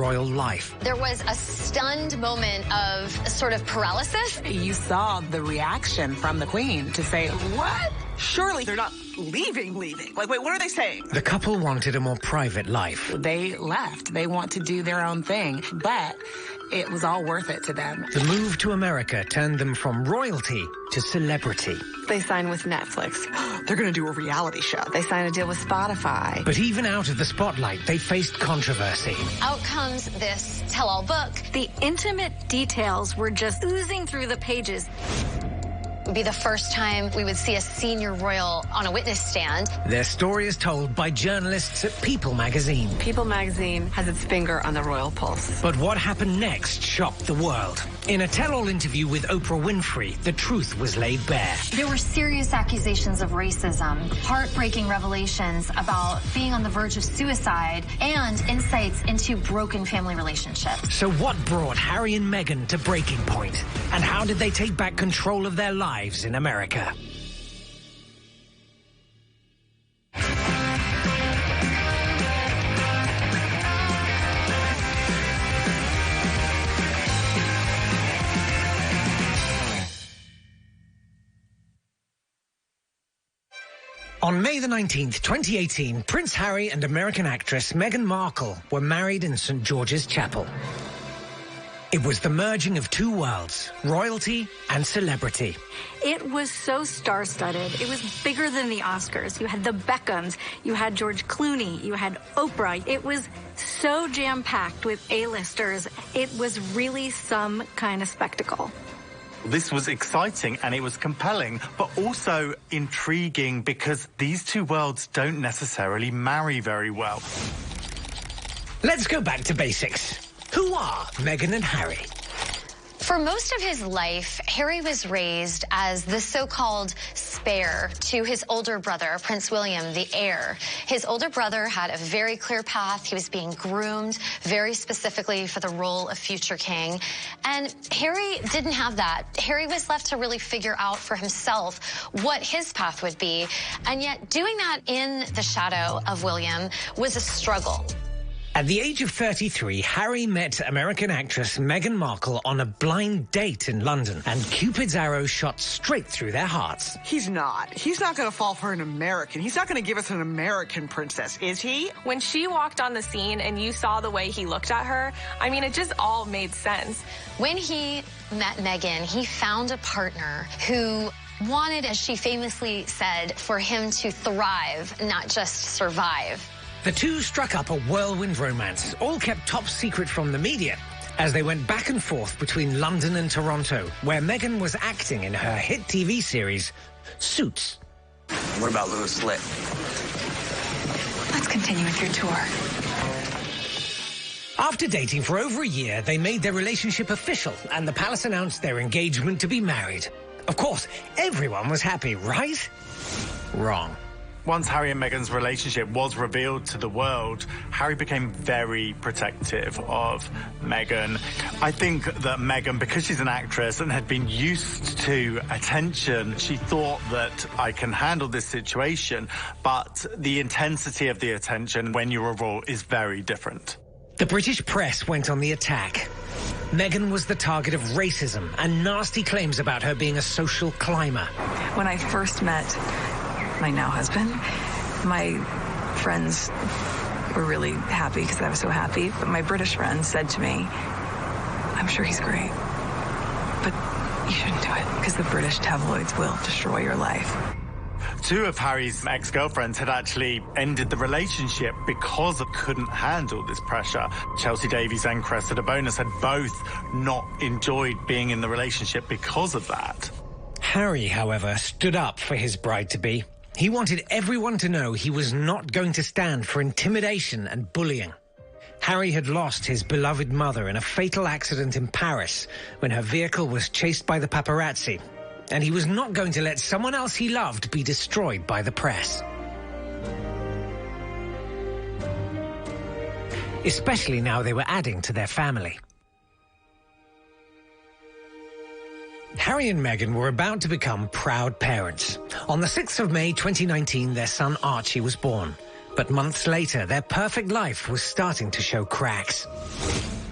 royal life. There was a stunned moment of sort of paralysis. You saw the reaction from the Queen to say, what? Surely they're not leaving. Like, wait, what are they saying? The couple wanted a more private life. They left. They want to do their own thing, but it was all worth it to them. The move to America turned them from royalty to celebrity. They signed with Netflix. They're going to do a reality show. They signed a deal with Spotify. But even out of the spotlight, they faced controversy. Out comes this tell-all book. The intimate details were just oozing through the pages. It would be the first time we would see a senior royal on a witness stand. Their story is told by journalists at People magazine. People magazine has its finger on the royal pulse. But what happened next shocked the world. In a tell-all interview with Oprah Winfrey, the truth was laid bare. There were serious accusations of racism, heartbreaking revelations about being on the verge of suicide, and insights into broken family relationships. So what brought Harry and Meghan to breaking point? And how did they take back control of their lives in America? On May the 19th, 2018, Prince Harry and American actress Meghan Markle were married in St. George's Chapel. It was the merging of two worlds, royalty and celebrity. It was so star-studded. It was bigger than the Oscars. You had the Beckhams, you had George Clooney, you had Oprah. It was so jam-packed with A-listers. It was really some kind of spectacle. This was exciting and it was compelling, but also intriguing because these two worlds don't necessarily marry very well. Let's go back to basics. Who are Meghan and Harry? For most of his life, Harry was raised as the so-called spare to his older brother, Prince William, the heir. His older brother had a very clear path. He was being groomed very specifically for the role of future king. And Harry didn't have that. Harry was left to really figure out for himself what his path would be. And yet doing that in the shadow of William was a struggle. At the age of 33, Harry met American actress Meghan Markle on a blind date in London, and Cupid's arrow shot straight through their hearts. He's not. He's not going to fall for an American. He's not going to give us an American princess, is he? When she walked on the scene and you saw the way he looked at her, I mean, it just all made sense. When he met Meghan, he found a partner who wanted, as she famously said, for him to thrive, not just survive. The two struck up a whirlwind romance, all kept top secret from the media, as they went back and forth between London and Toronto, where Meghan was acting in her hit TV series, Suits. What about Louis Litt? Let's continue with your tour. After dating for over a year, they made their relationship official, and the palace announced their engagement to be married. Of course, everyone was happy, right? Wrong. Once Harry and Meghan's relationship was revealed to the world, Harry became very protective of Meghan. I think that Meghan, because she's an actress and had been used to attention, she thought that I can handle this situation, but the intensity of the attention when you're a royal is very different. The British press went on the attack. Meghan was the target of racism and nasty claims about her being a social climber. When I first met my now husband, my friends were really happy because I was so happy, but my British friends said to me, I'm sure he's great, but you shouldn't do it because the British tabloids will destroy your life. Two of Harry's ex-girlfriends had actually ended the relationship because they couldn't handle this pressure. Chelsea Davies and Cressida Bonus had both not enjoyed being in the relationship because of that. Harry, however, stood up for his bride-to-be. He wanted everyone to know he was not going to stand for intimidation and bullying. Harry had lost his beloved mother in a fatal accident in Paris when her vehicle was chased by the paparazzi, and he was not going to let someone else he loved be destroyed by the press. Especially now they were adding to their family. Harry and Meghan were about to become proud parents. On the 6th of May 2019, their son Archie was born. But months later, their perfect life was starting to show cracks.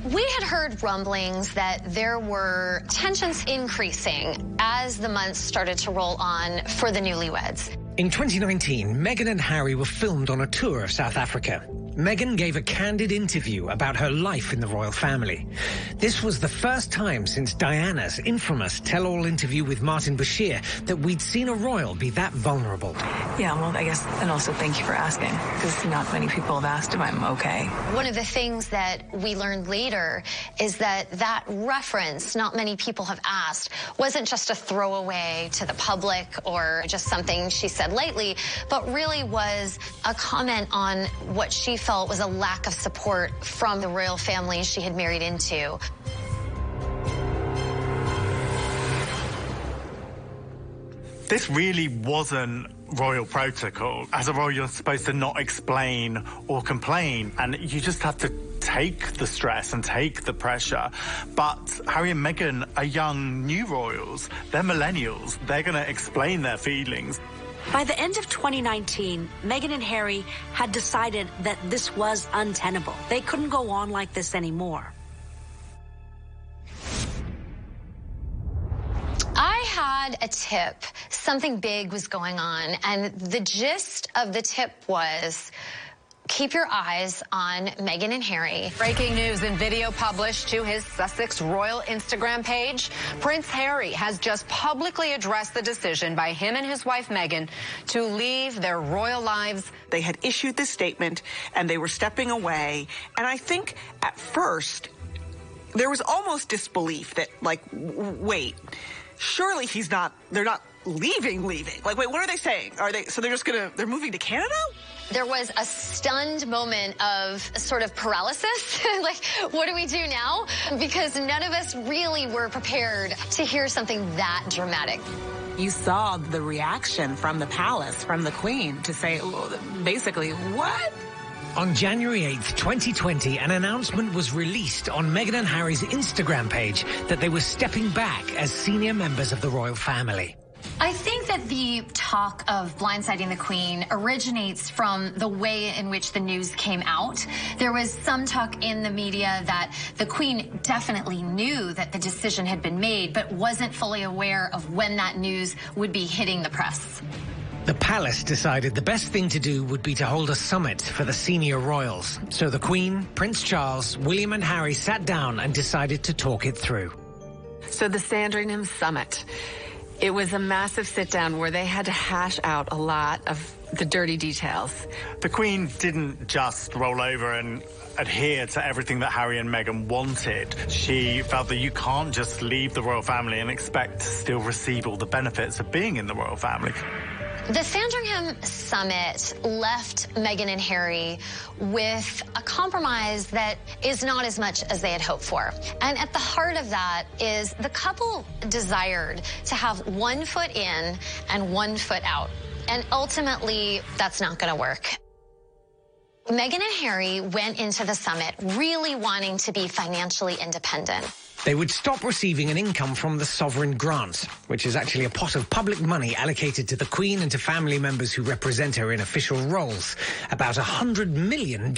We had heard rumblings that there were tensions increasing as the months started to roll on for the newlyweds. In 2019, Meghan and Harry were filmed on a tour of South Africa. Meghan gave a candid interview about her life in the royal family. This was the first time since Diana's infamous tell-all interview with Martin Bashir that we'd seen a royal be that vulnerable. Yeah, well, I guess, and also thank you for asking, because not many people have asked if I'm okay. One of the things that we learned later is that that reference, not many people have asked, wasn't just a throwaway to the public or just something she said lightly, but really was a comment on what she felt was a lack of support from the royal family she had married into. This really wasn't royal protocol. As a royal, you're supposed to not explain or complain, and you just have to take the stress and take the pressure. But Harry and Meghan are young new royals. They're millennials. They're going to explain their feelings. By the end of 2019, Meghan and Harry had decided that this was untenable. They couldn't go on like this anymore. I had a tip. Something big was going on, and the gist of the tip was, keep your eyes on Meghan and Harry. Breaking news in video published to his Sussex Royal Instagram page. Prince Harry has just publicly addressed the decision by him and his wife Meghan to leave their royal lives. They had issued this statement and they were stepping away. And I think at first there was almost disbelief that, like, wait, surely they're not leaving. Like, wait, what are they saying? So they're moving to Canada? There was a stunned moment of sort of paralysis. Like, what do we do now? Because none of us really were prepared to hear something that dramatic. You saw the reaction from the palace, from the Queen, to say, basically, what? On January 8th, 2020, an announcement was released on Meghan and Harry's Instagram page that they were stepping back as senior members of the royal family. I think that the talk of blindsiding the Queen originates from the way in which the news came out. There was some talk in the media that the Queen definitely knew that the decision had been made, but wasn't fully aware of when that news would be hitting the press. The palace decided the best thing to do would be to hold a summit for the senior royals. So the Queen, Prince Charles, William and Harry sat down and decided to talk it through. So the Sandringham Summit. It was a massive sit-down where they had to hash out a lot of the dirty details. The Queen didn't just roll over and adhere to everything that Harry and Meghan wanted. She felt that you can't just leave the royal family and expect to still receive all the benefits of being in the royal family. The Sandringham Summit left Meghan and Harry with a compromise that is not as much as they had hoped for. And at the heart of that is the couple desired to have 1 foot in and 1 foot out. And ultimately, that's not going to work. Meghan and Harry went into the summit really wanting to be financially independent. They would stop receiving an income from the sovereign grant, which is actually a pot of public money allocated to the Queen and to family members who represent her in official roles, about $100 million.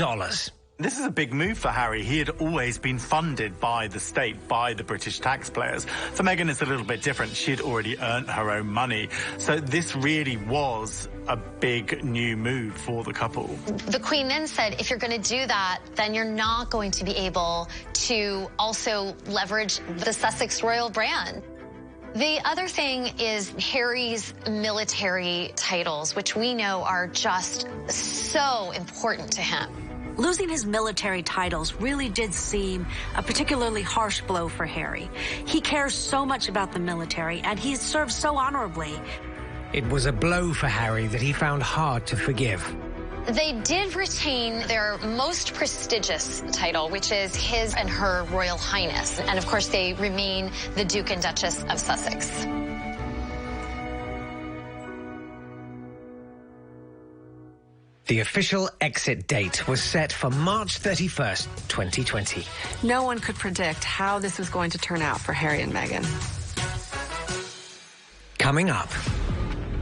This is a big move for Harry. He had always been funded by the state, by the British taxpayers. For Meghan, it's a little bit different. She had already earned her own money. So this really was a big new move for the couple. The Queen then said, if you're going to do that, then you're not going to be able to also leverage the Sussex royal brand. The other thing is Harry's military titles, which we know are just so important to him. Losing his military titles really did seem a particularly harsh blow for Harry. He cares so much about the military, and he served so honorably. It was a blow for Harry that he found hard to forgive. They did retain their most prestigious title, which is his and her Royal Highness. And of course, they remain the Duke and Duchess of Sussex. The official exit date was set for March 31st, 2020. No one could predict how this was going to turn out for Harry and Meghan. Coming up.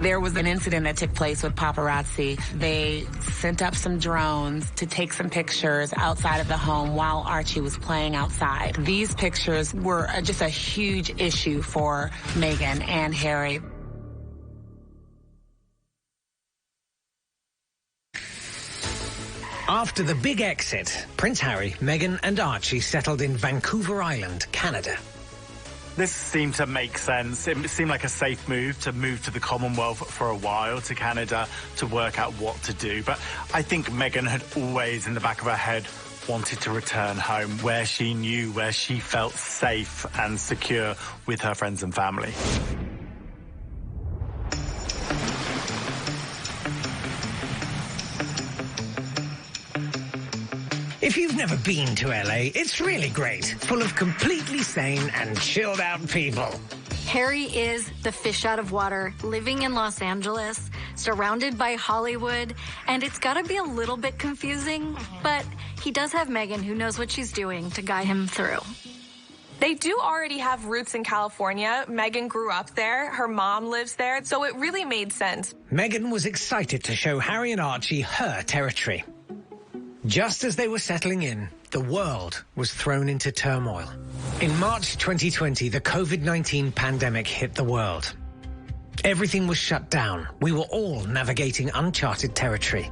There was an incident that took place with paparazzi. They sent up some drones to take some pictures outside of the home while Archie was playing outside. These pictures were just a huge issue for Meghan and Harry. After the big exit, Prince Harry, Meghan and Archie settled in Vancouver Island, Canada. This seemed to make sense. It seemed like a safe move to the Commonwealth for a while, to Canada, to work out what to do. But I think Meghan had always, in the back of her head, wanted to return home where she knew, where she felt safe and secure with her friends and family. If you've never been to LA, it's really great, full of completely sane and chilled out people. Harry is the fish out of water, living in Los Angeles, surrounded by Hollywood, and it's got to be a little bit confusing, but he does have Meghan, who knows what she's doing, to guide him through. They do already have roots in California. Meghan grew up there. Her mom lives there, so it really made sense. Meghan was excited to show Harry and Archie her territory. Just as they were settling in, the world was thrown into turmoil. In March 2020, the COVID-19 pandemic hit the world. Everything was shut down. We were all navigating uncharted territory.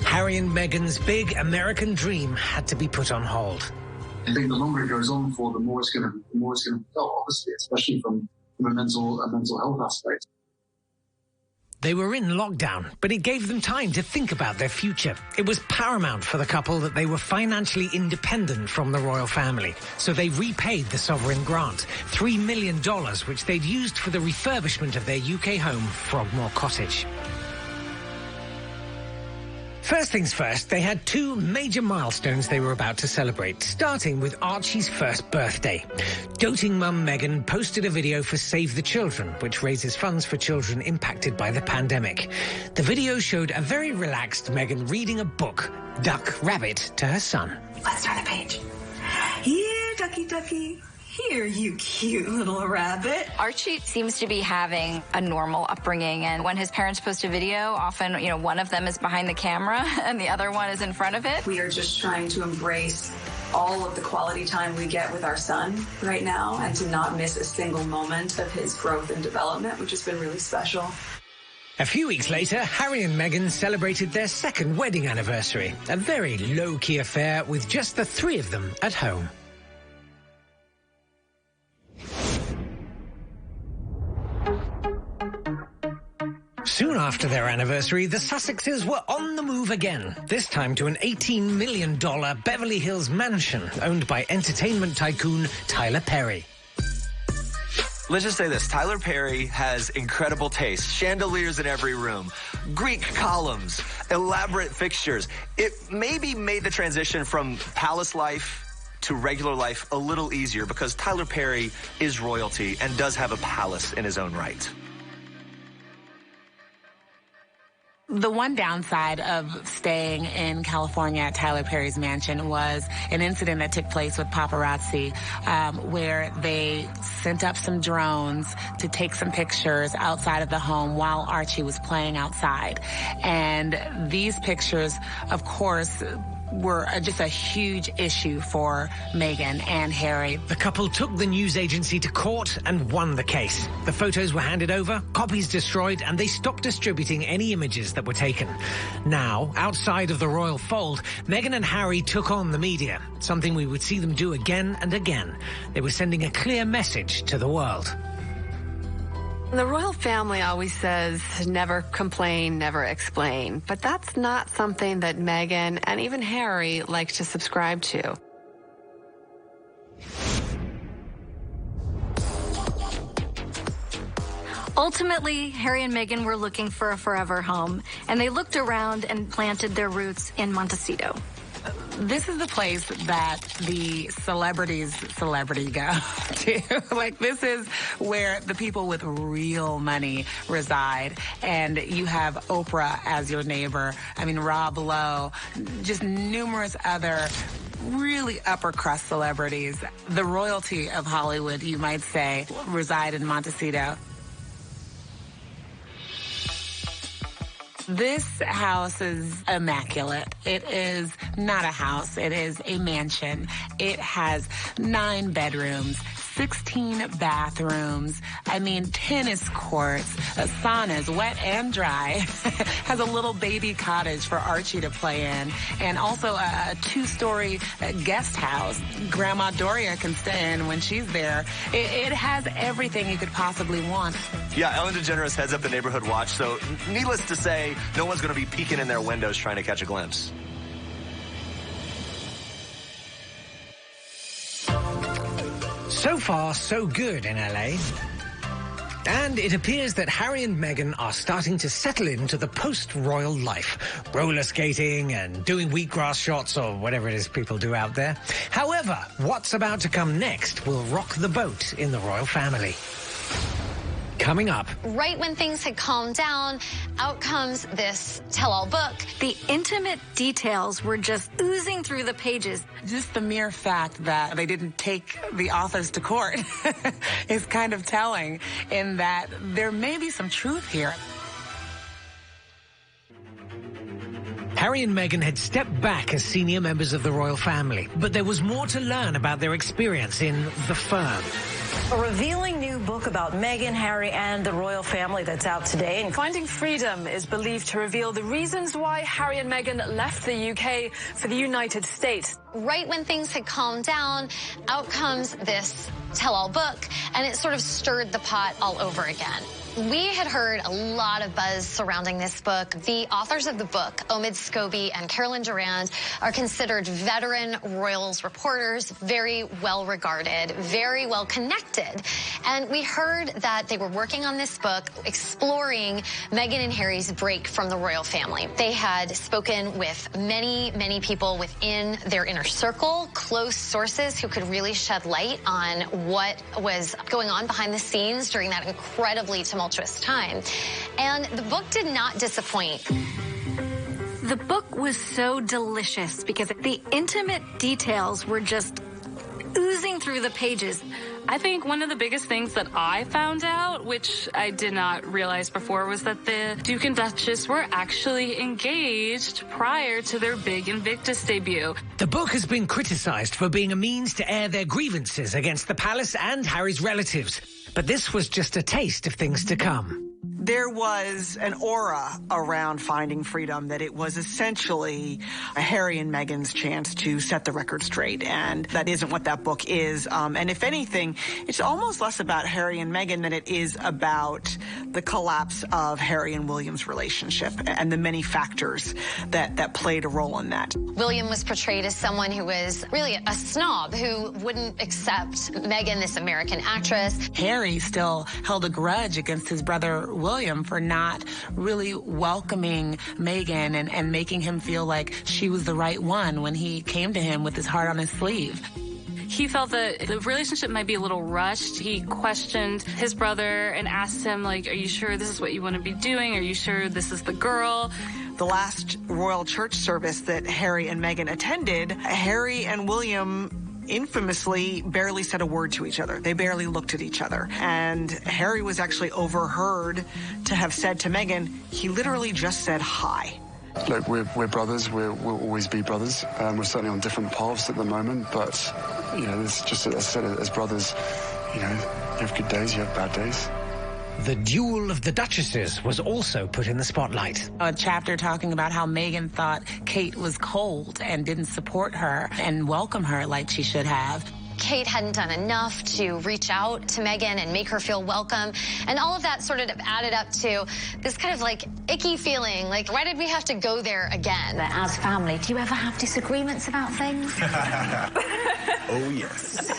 Harry and Meghan's big American dream had to be put on hold. I think the longer it goes on for, the more it's going to be felt, obviously, especially from a mental health aspect. They were in lockdown, but it gave them time to think about their future. It was paramount for the couple that they were financially independent from the royal family, so they repaid the sovereign grant, $3 million, which they'd used for the refurbishment of their UK home, Frogmore Cottage. First things first, they had two major milestones they were about to celebrate, starting with Archie's first birthday. Doting mum Meghan posted a video for Save the Children, which raises funds for children impacted by the pandemic. The video showed a very relaxed Meghan reading a book, Duck Rabbit, to her son. Let's turn the page. Here, ducky, ducky. Here, you cute little rabbit. Archie seems to be having a normal upbringing, and when his parents post a video, often, one of them is behind the camera and the other one is in front of it. We are just trying to embrace all of the quality time we get with our son right now and to not miss a single moment of his growth and development, which has been really special. A few weeks later, Harry and Meghan celebrated their second wedding anniversary, a very low-key affair with just the three of them at home. Soon after their anniversary, the Sussexes were on the move again, this time to an $18 million Beverly Hills mansion owned by entertainment tycoon Tyler Perry. Let's just say this. Tyler Perry has incredible taste. Chandeliers in every room, Greek columns, elaborate fixtures. It maybe made the transition from palace life to regular life a little easier because Tyler Perry is royalty and does have a palace in his own right. The one downside of staying in California at Tyler Perry's mansion was an incident that took place with paparazzi where they sent up some drones to take some pictures outside of the home while Archie was playing outside. And these pictures, of course, were just a huge issue for Meghan and Harry. The couple took the news agency to court and won the case. The photos were handed over, copies destroyed, and they stopped distributing any images that were taken. Now, outside of the royal fold, Meghan and Harry took on the media, something we would see them do again and again. They were sending a clear message to the world. The royal family always says, never complain, never explain. But that's not something that Meghan and even Harry like to subscribe to. Ultimately, Harry and Meghan were looking for a forever home, and they looked around and planted their roots in Montecito. This is the place that the celebrity go to. Like, this is where the people with real money reside. And you have Oprah as your neighbor. I mean, Rob Lowe, just numerous other really upper crust celebrities. The royalty of Hollywood, you might say, reside in Montecito. This house is immaculate. It is not a house. It is a mansion. It has 9 bedrooms, 16 bathrooms, tennis courts, saunas, wet and dry, has a little baby cottage for Archie to play in, and also a 2-story guest house Grandma Doria can stay in when she's there. It has everything you could possibly want. Yeah, Ellen DeGeneres heads up the neighborhood watch, so needless to say, no one's going to be peeking in their windows trying to catch a glimpse. So far, so good in LA. And it appears that Harry and Meghan are starting to settle into the post-royal life, roller skating and doing wheatgrass shots or whatever it is people do out there. However, what's about to come next will rock the boat in the royal family. Coming up. Right when things had calmed down, out comes this tell-all book. The intimate details were just oozing through the pages. Just the mere fact that they didn't take the authors to court is kind of telling in that there may be some truth here. Harry and Meghan had stepped back as senior members of the royal family, but there was more to learn about their experience in the firm. A revealing new book about Meghan, Harry, and the royal family that's out today. And Finding Freedom is believed to reveal the reasons why Harry and Meghan left the UK for the United States. Right when things had calmed down, out comes this tell-all book, and it sort of stirred the pot all over again. We had heard a lot of buzz surrounding this book. The authors of the book, Omid Scobie and Carolyn Durand, are considered veteran royals reporters, very well regarded, very well connected. And we heard that they were working on this book, exploring Meghan and Harry's break from the royal family. They had spoken with many, many people within their inner circle, close sources who could really shed light on what was going on behind the scenes during that incredibly tumultuous time. And the book did not disappoint. The book was so delicious because the intimate details were just oozing through the pages. I think one of the biggest things that I found out, which I did not realize before, was that the Duke and Duchess were actually engaged prior to their big Invictus debut. The book has been criticized for being a means to air their grievances against the palace and Harry's relatives. But this was just a taste of things to come. There was an aura around Finding Freedom that it was essentially Harry and Meghan's chance to set the record straight, and that isn't what that book is. And if anything, it's almost less about Harry and Meghan than it is about the collapse of Harry and William's relationship and the many factors that played a role in that. William was portrayed as someone who was really a snob who wouldn't accept Meghan, this American actress. Harry still held a grudge against his brother William for not really welcoming Meghan and making him feel like she was the right one when he came to him with his heart on his sleeve. He felt that the relationship might be a little rushed. He questioned his brother and asked him, like, are you sure this is what you want to be doing? Are you sure this is the girl? The last royal church service that Harry and Meghan attended, Harry and William infamously barely said a word to each other. They barely looked at each other. And Harry was actually overheard to have said to Meghan, he literally just said hi. Look, we're brothers. We'll always be brothers. We're certainly on different paths at the moment, but, you know, it's just, as I said, as brothers, you know, you have good days, you have bad days. The duel of the Duchesses was also put in the spotlight. A chapter talking about how Meghan thought Kate was cold and didn't support her and welcome her like she should have. Kate hadn't done enough to reach out to Meghan and make her feel welcome. And all of that sort of added up to this kind of like icky feeling, like, why did we have to go there again? As family, do you ever have disagreements about things? Oh, yes.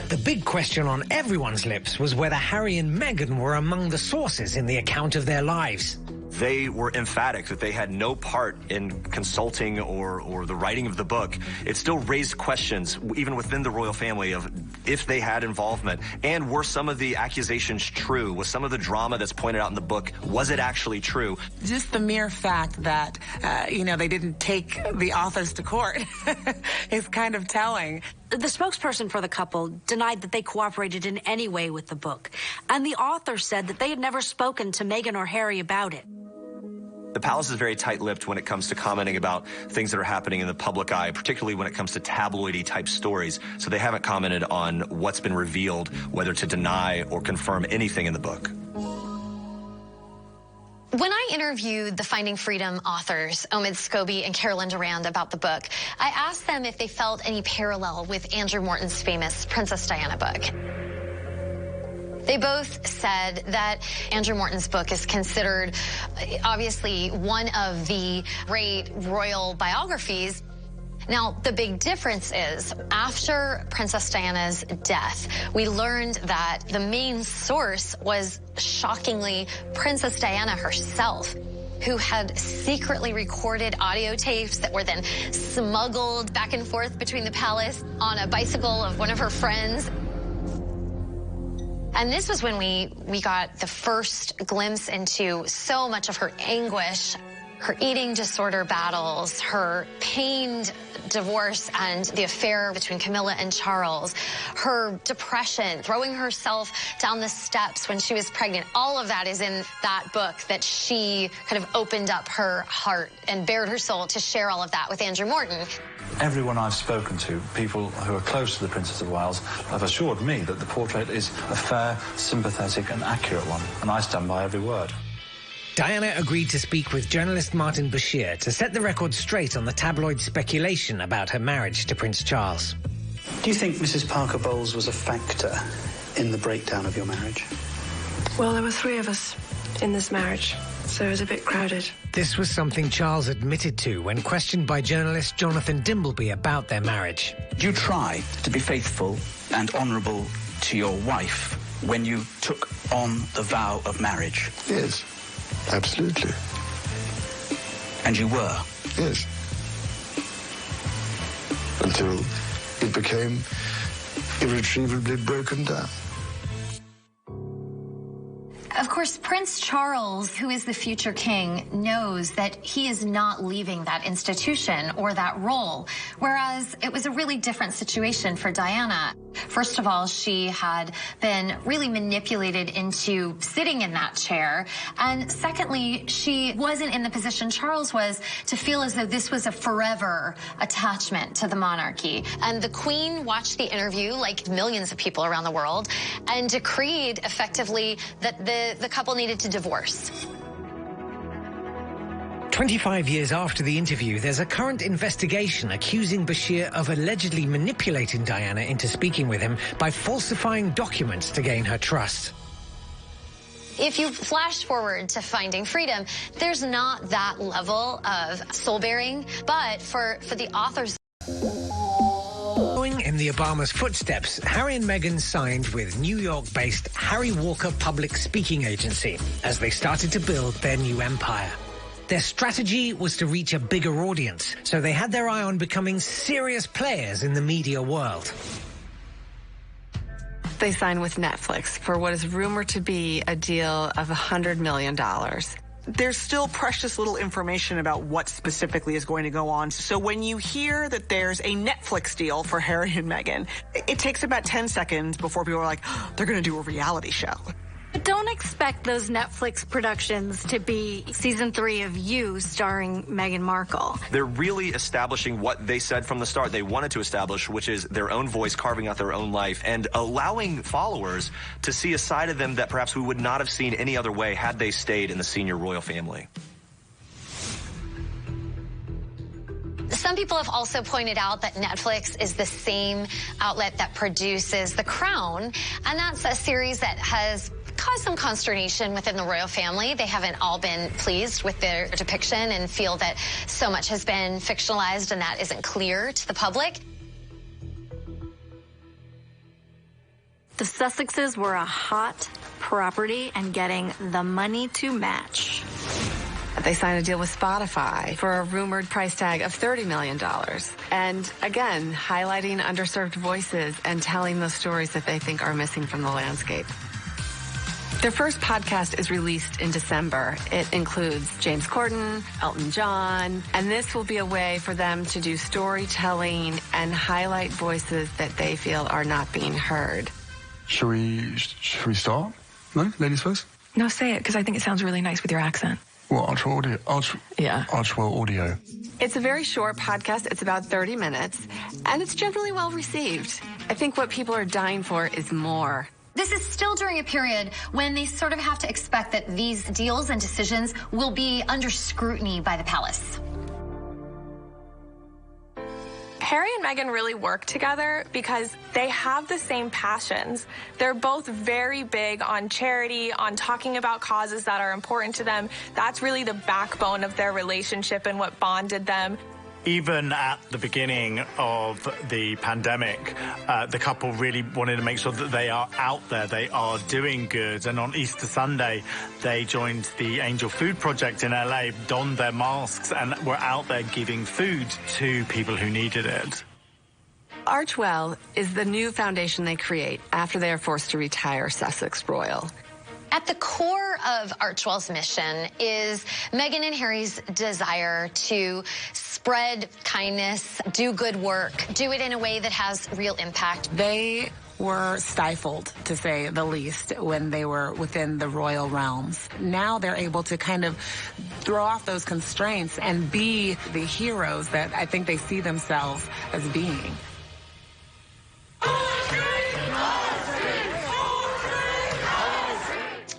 The big question on everyone's lips was whether Harry and Meghan were among the sources in the account of their lives. They were emphatic that they had no part in consulting or the writing of the book. It still raised questions, even within the royal family, of if they had involvement? And were some of the accusations true? Was some of the drama that's pointed out in the book, was it actually true? Just the mere fact that, they didn't take the authors to court is kind of telling. The spokesperson for the couple denied that they cooperated in any way with the book. And the author said that they had never spoken to Meghan or Harry about it. The palace is very tight-lipped when it comes to commenting about things that are happening in the public eye, particularly when it comes to tabloidy type stories. So they haven't commented on what's been revealed, whether to deny or confirm anything in the book. When I interviewed the Finding Freedom authors, Omid Scobie and Carolyn Durand, about the book, I asked them if they felt any parallel with Andrew Morton's famous Princess Diana book. They both said that Andrew Morton's book is considered, obviously, one of the great royal biographies. Now, the big difference is, after Princess Diana's death, we learned that the main source was, shockingly, Princess Diana herself, who had secretly recorded audio tapes that were then smuggled back and forth between the palace on a bicycle of one of her friends. And this was when we got the first glimpse into so much of her anguish, her eating disorder battles, her pained divorce and the affair between Camilla and Charles, her depression, throwing herself down the steps when she was pregnant. All of that is in that book, that she kind of opened up her heart and bared her soul to share all of that with Andrew Morton. Everyone I've spoken to, people who are close to the Princess of Wales, have assured me that the portrait is a fair, sympathetic and accurate one, and I stand by every word. Diana agreed to speak with journalist Martin Bashir to set the record straight on the tabloid speculation about her marriage to Prince Charles. Do you think Mrs. Parker Bowles was a factor in the breakdown of your marriage? Well, there were 3 of us in this marriage, so it was a bit crowded. This was something Charles admitted to when questioned by journalist Jonathan Dimbleby about their marriage. Do you try to be faithful and honourable to your wife when you took on the vow of marriage? Yes, absolutely. And you were? Yes. Until it became irretrievably broken down. Of course, Prince Charles, who is the future king, knows that he is not leaving that institution or that role, whereas it was a really different situation for Diana. First of all, she had been really manipulated into sitting in that chair, and secondly, she wasn't in the position Charles was to feel as though this was a forever attachment to the monarchy. And the Queen watched the interview, like millions of people around the world, and decreed effectively that the couple needed to divorce. 25 years after the interview, there's a current investigation accusing Bashir of allegedly manipulating Diana into speaking with him by falsifying documents to gain her trust. If you flash forward to Finding Freedom, there's not that level of soul-bearing, but for the authors... Following in the Obamas' footsteps, Harry and Meghan signed with New York-based Harry Walker Public Speaking Agency as they started to build their new empire. Their strategy was to reach a bigger audience, so they had their eye on becoming serious players in the media world. They signed with Netflix for what is rumored to be a deal of $100 million. There's still precious little information about what specifically is going to go on. So when you hear that there's a Netflix deal for Harry and Meghan, it takes about 10 seconds before people are like, oh, they're going to do a reality show. But don't expect those Netflix productions to be season 3 of You starring Meghan Markle. They're really establishing what they said from the start they wanted to establish, which is their own voice, carving out their own life, and allowing followers to see a side of them that perhaps we would not have seen any other way had they stayed in the senior royal family. Some people have also pointed out that Netflix is the same outlet that produces The Crown, and that's a series that has caused some consternation within the royal family. They haven't all been pleased with their depiction and feel that so much has been fictionalized and that isn't clear to the public. The Sussexes were a hot property and getting the money to match. They signed a deal with Spotify for a rumored price tag of $30 million. And again, highlighting underserved voices and telling those stories that they think are missing from the landscape. Their first podcast is released in December. It includes James Corden, Elton John, and this will be a way for them to do storytelling and highlight voices that they feel are not being heard. Should we start? No? Ladies first? No, say it, because I think it sounds really nice with your accent. What, Archwell Audio? It's a very short podcast. It's about 30 minutes, and it's generally well received. I think what people are dying for is more. This is still during a period when they sort of have to expect that these deals and decisions will be under scrutiny by the palace. Harry and Meghan really work together because they have the same passions. They're both very big on charity, on talking about causes that are important to them. That's really the backbone of their relationship and what bonded them. Even at the beginning of the pandemic, the couple really wanted to make sure that they are out there, they are doing good. And on Easter Sunday, they joined the Angel Food Project in LA, donned their masks, and were out there giving food to people who needed it. Archwell is the new foundation they create after they are forced to retire Sussex Royal. At the core of Archwell's mission is Meghan and Harry's desire to spread kindness, do good work, do it in a way that has real impact. They were stifled, to say the least, when they were within the royal realms. Now they're able to kind of throw off those constraints and be the heroes that I think they see themselves as being.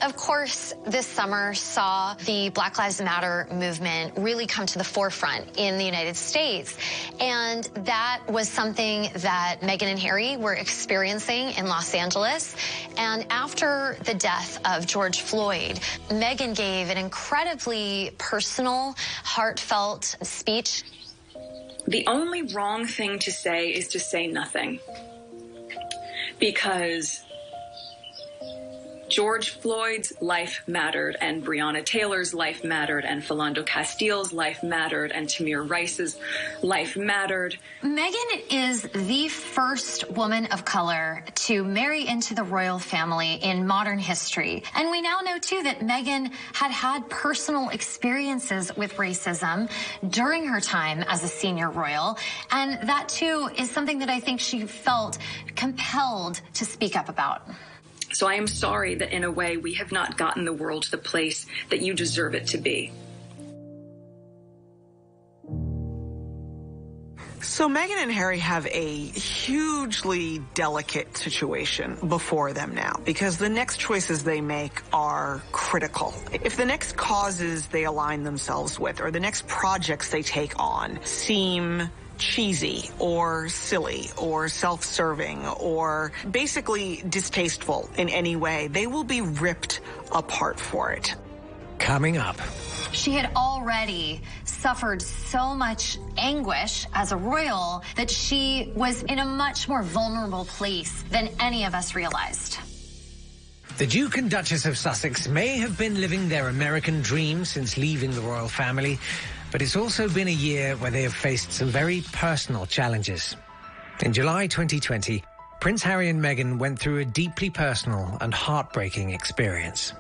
Of course, this summer saw the Black Lives Matter movement really come to the forefront in the United States. And that was something that Meghan and Harry were experiencing in Los Angeles. And after the death of George Floyd, Meghan gave an incredibly personal, heartfelt speech. The only wrong thing to say is to say nothing. Because George Floyd's life mattered, and Breonna Taylor's life mattered, and Philando Castile's life mattered, and Tamir Rice's life mattered. Meghan is the first woman of color to marry into the royal family in modern history. And we now know, too, that Meghan had had personal experiences with racism during her time as a senior royal. And that, too, is something that I think she felt compelled to speak up about. So I am sorry that in a way we have not gotten the world to the place that you deserve it to be. So Meghan and Harry have a hugely delicate situation before them now, because the next choices they make are critical. If the next causes they align themselves with, or the next projects they take on seem cheesy or silly or self-serving or basically distasteful in any way, they will be ripped apart for it. Coming up. She had already suffered so much anguish as a royal that she was in a much more vulnerable place than any of us realized. The Duke and Duchess of Sussex may have been living their American dream since leaving the royal family, but it's also been a year where they have faced some very personal challenges. In July 2020, Prince Harry and Meghan went through a deeply personal and heartbreaking experience.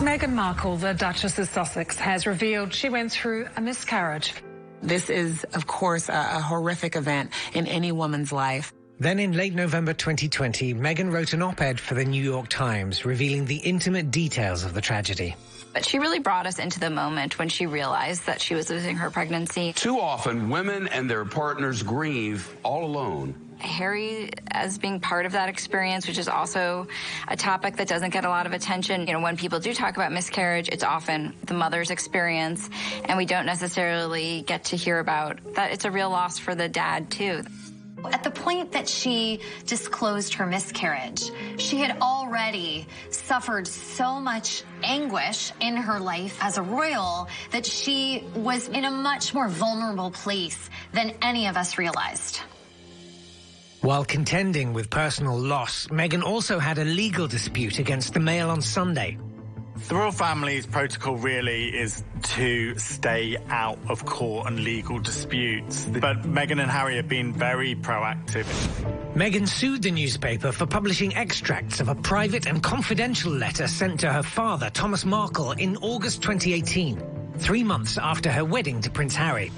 Meghan Markle, the Duchess of Sussex, has revealed she went through a miscarriage. This is, of course, a horrific event in any woman's life. Then in late November 2020, Meghan wrote an op-ed for the New York Times revealing the intimate details of the tragedy. But she really brought us into the moment when she realized that she was losing her pregnancy. Too often, women and their partners grieve all alone. Harry, as being part of that experience, which is also a topic that doesn't get a lot of attention. You know, when people do talk about miscarriage, it's often the mother's experience, and we don't necessarily get to hear about that. It's a real loss for the dad, too. At the point that she disclosed her miscarriage, she had already suffered so much anguish in her life as a royal that she was in a much more vulnerable place than any of us realized. While contending with personal loss, Meghan also had a legal dispute against the Mail on Sunday. The royal family's protocol really is to stay out of court and legal disputes. But Meghan and Harry have been very proactive. Meghan sued the newspaper for publishing extracts of a private and confidential letter sent to her father, Thomas Markle, in August 2018, 3 months after her wedding to Prince Harry.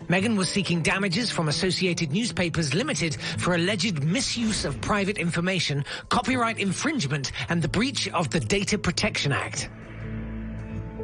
Meghan was seeking damages from Associated Newspapers Limited for alleged misuse of private information, copyright infringement, and the breach of the Data Protection Act.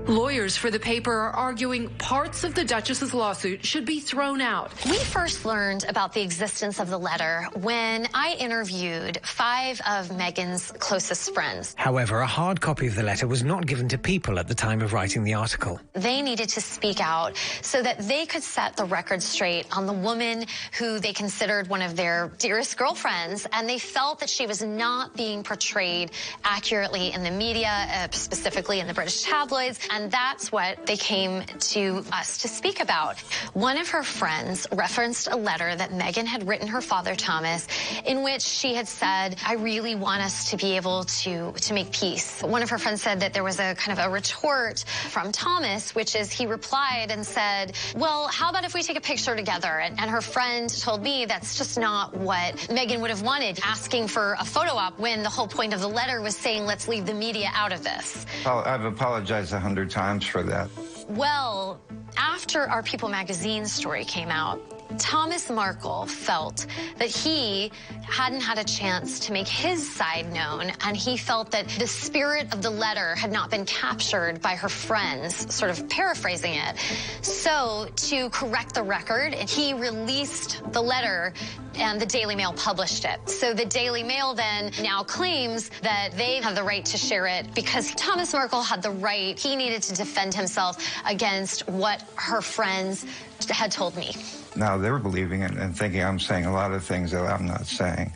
Lawyers for the paper are arguing parts of the Duchess's lawsuit should be thrown out. We first learned about the existence of the letter when I interviewed 5 of Meghan's closest friends. However, a hard copy of the letter was not given to People at the time of writing the article. They needed to speak out so that they could set the record straight on the woman who they considered one of their dearest girlfriends, and they felt that she was not being portrayed accurately in the media, specifically in the British tabloids. And that's what they came to us to speak about. One of her friends referenced a letter that Meghan had written her father, Thomas, in which she had said, I really want us to be able to make peace. One of her friends said that there was a kind of a retort from Thomas, which is he replied and said, well, how about if we take a picture together? And her friend told me that's just not what Meghan would have wanted, asking for a photo op when the whole point of the letter was saying, let's leave the media out of this. I've apologized 100 times for that. Well, after our People magazine story came out, Thomas Markle felt that he hadn't had a chance to make his side known, and he felt that the spirit of the letter had not been captured by her friends, sort of paraphrasing it. So, to correct the record, he released the letter and the Daily Mail published it. So the Daily Mail then now claims that they have the right to share it because Thomas Markle had the right. He needed to defend himself against what her friends had told me. Now they're believing it and thinking I'm saying a lot of things that I'm not saying.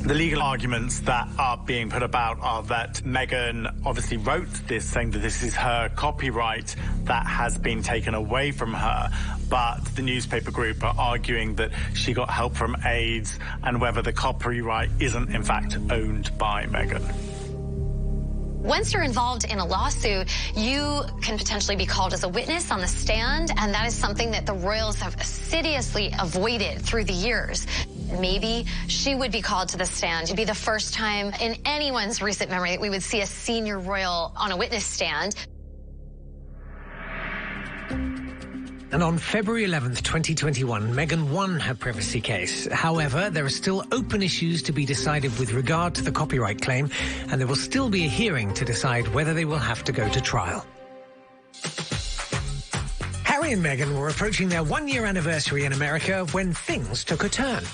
The legal arguments that are being put about are that Meghan obviously wrote this saying that this is her copyright that has been taken away from her, but the newspaper group are arguing that she got help from aides and whether the copyright isn't in fact owned by Meghan. Once you're involved in a lawsuit, you can potentially be called as a witness on the stand, and that is something that the royals have assiduously avoided through the years. Maybe she would be called to the stand. It'd be the first time in anyone's recent memory that we would see a senior royal on a witness stand. And on February 11th, 2021, Meghan won her privacy case. However, there are still open issues to be decided with regard to the copyright claim, and there will still be a hearing to decide whether they will have to go to trial. Harry and Meghan were approaching their one-year anniversary in America when things took a turn.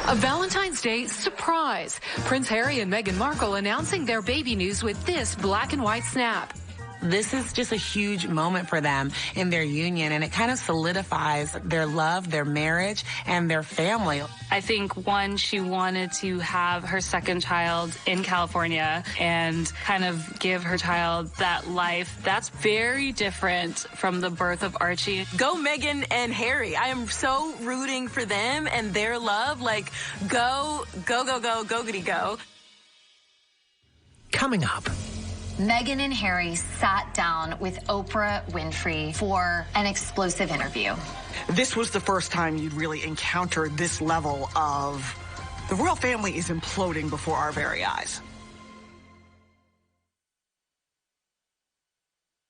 A Valentine's Day surprise. Prince Harry and Meghan Markle announcing their baby news with this black and white snap. This is just a huge moment for them in their union, and it kind of solidifies their love, their marriage, and their family. I think, one, she wanted to have her second child in California and kind of give her child that life. That's very different from the birth of Archie. Go Meghan and Harry. I am so rooting for them and their love. Like, go, goody go. Coming up. Meghan and Harry sat down with Oprah Winfrey for an explosive interview. This was the first time you'd really encountered this level of the royal family is imploding before our very eyes.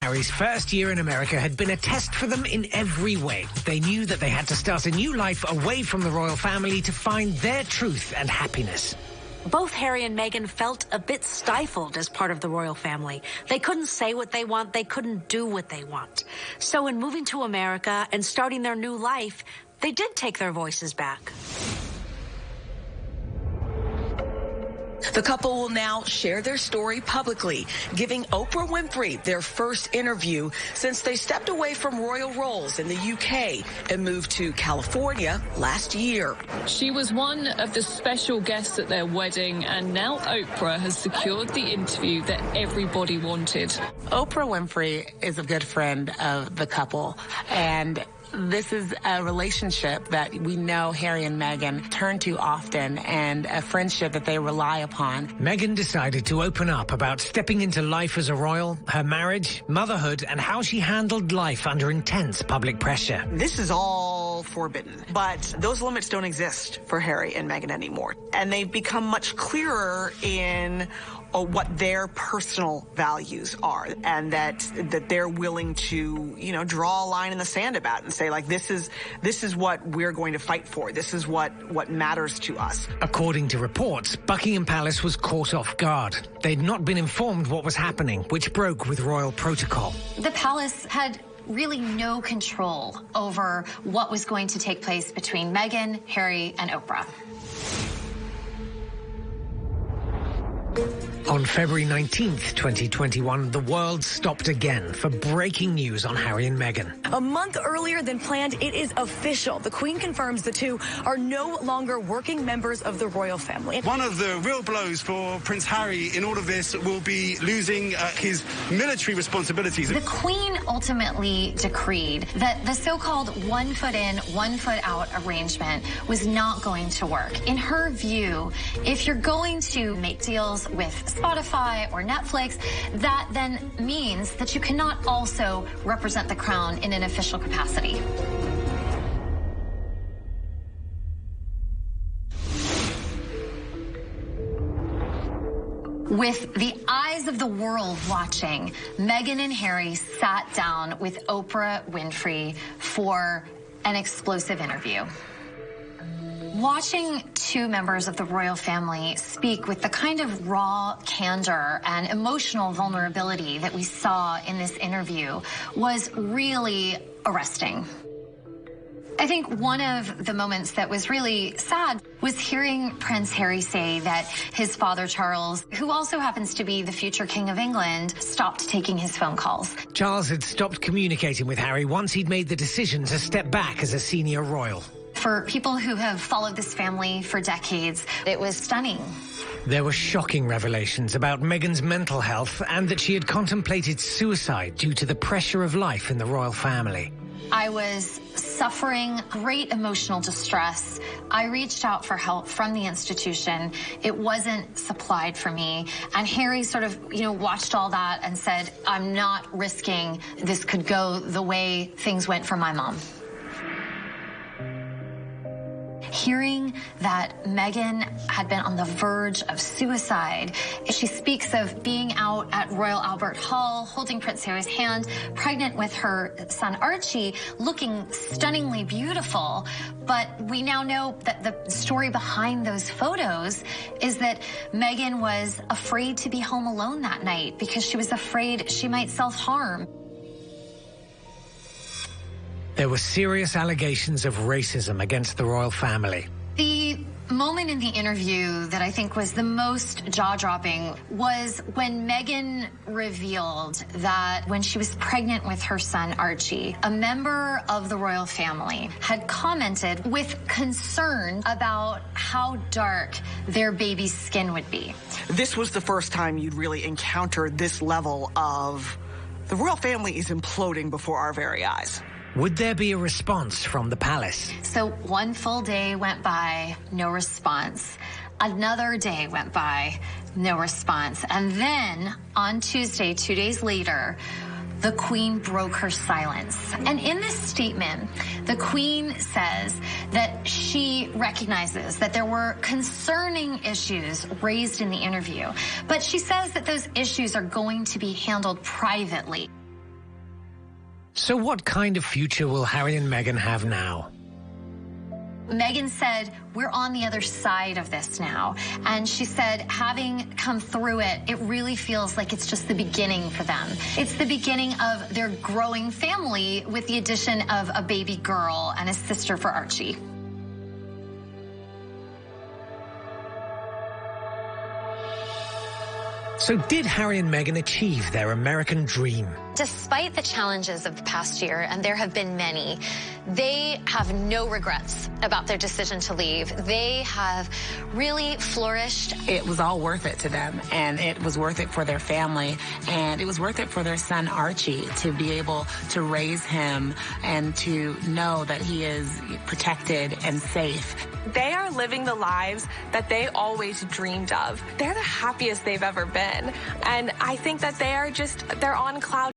Harry's first year in America had been a test for them in every way. They knew that they had to start a new life away from the royal family to find their truth and happiness. Both Harry and Meghan felt a bit stifled as part of the royal family. They couldn't say what they want. They couldn't do what they want. So in moving to America and starting their new life, they did take their voices back. The couple will now share their story publicly, giving Oprah Winfrey their first interview since they stepped away from royal roles in the UK and moved to California last year. She was one of the special guests at their wedding, and now Oprah has secured the interview that everybody wanted. Oprah Winfrey is a good friend of the couple, and this is a relationship that we know Harry and Meghan turn to often, and a friendship that they rely upon. Meghan decided to open up about stepping into life as a royal, her marriage, motherhood, and how she handled life under intense public pressure. This is all forbidden, but those limits don't exist for Harry and Meghan anymore. And they've become much clearer in what their personal values are, and that they're willing to, draw a line in the sand about and say, like, this is what we're going to fight for. This is what matters to us. According to reports, Buckingham Palace was caught off guard. They'd not been informed what was happening, which broke with royal protocol. The palace had really no control over what was going to take place between Meghan, Harry, and Oprah. On February 19th, 2021, the world stopped again for breaking news on Harry and Meghan. A month earlier than planned, it is official. The Queen confirms the two are no longer working members of the royal family. One of the real blows for Prince Harry in all of this will be losing his military responsibilities. The Queen ultimately decreed that the so-called 1 foot in, 1 foot out arrangement was not going to work. In her view, if you're going to make deals with Spotify or Netflix, that then means that you cannot also represent the crown in an official capacity. With the eyes of the world watching, Meghan and Harry sat down with Oprah Winfrey for an explosive interview. Watching two members of the royal family speak with the kind of raw candor and emotional vulnerability that we saw in this interview was really arresting. I think one of the moments that was really sad was hearing Prince Harry say that his father, Charles, who also happens to be the future King of England, stopped taking his phone calls. Charles had stopped communicating with Harry once he'd made the decision to step back as a senior royal. For people who have followed this family for decades, it was stunning. There were shocking revelations about Meghan's mental health and that she had contemplated suicide due to the pressure of life in the royal family. I was suffering great emotional distress. I reached out for help from the institution. It wasn't supplied for me. And Harry sort of, watched all that and said, I'm not risking this could go the way things went for my mom. Hearing that Meghan had been on the verge of suicide, she speaks of being out at Royal Albert Hall, holding Prince Harry's hand, pregnant with her son Archie, looking stunningly beautiful. But we now know that the story behind those photos is that Meghan was afraid to be home alone that night because she was afraid she might self-harm. There were serious allegations of racism against the royal family. The moment in the interview that I think was the most jaw-dropping was when Meghan revealed that when she was pregnant with her son Archie, a member of the royal family had commented with concern about how dark their baby's skin would be. This was the first time you'd really encountered this level of the royal family is imploding before our very eyes. Would there be a response from the palace? So one full day went by, no response. Another day went by, no response. And then on Tuesday, 2 days later, the Queen broke her silence. And in this statement, the Queen says that she recognizes that there were concerning issues raised in the interview, but she says that those issues are going to be handled privately. So what kind of future will Harry and Meghan have now? Meghan said, we're on the other side of this now. And she said, having come through it, it really feels like it's just the beginning for them. It's the beginning of their growing family with the addition of a baby girl and a sister for Archie. So did Harry and Meghan achieve their American dream? Despite the challenges of the past year, and there have been many, they have no regrets about their decision to leave. They have really flourished. It was all worth it to them, and it was worth it for their family, and it was worth it for their son Archie to be able to raise him and to know that he is protected and safe. They are living the lives that they always dreamed of. They're the happiest they've ever been. And I think that they're on cloud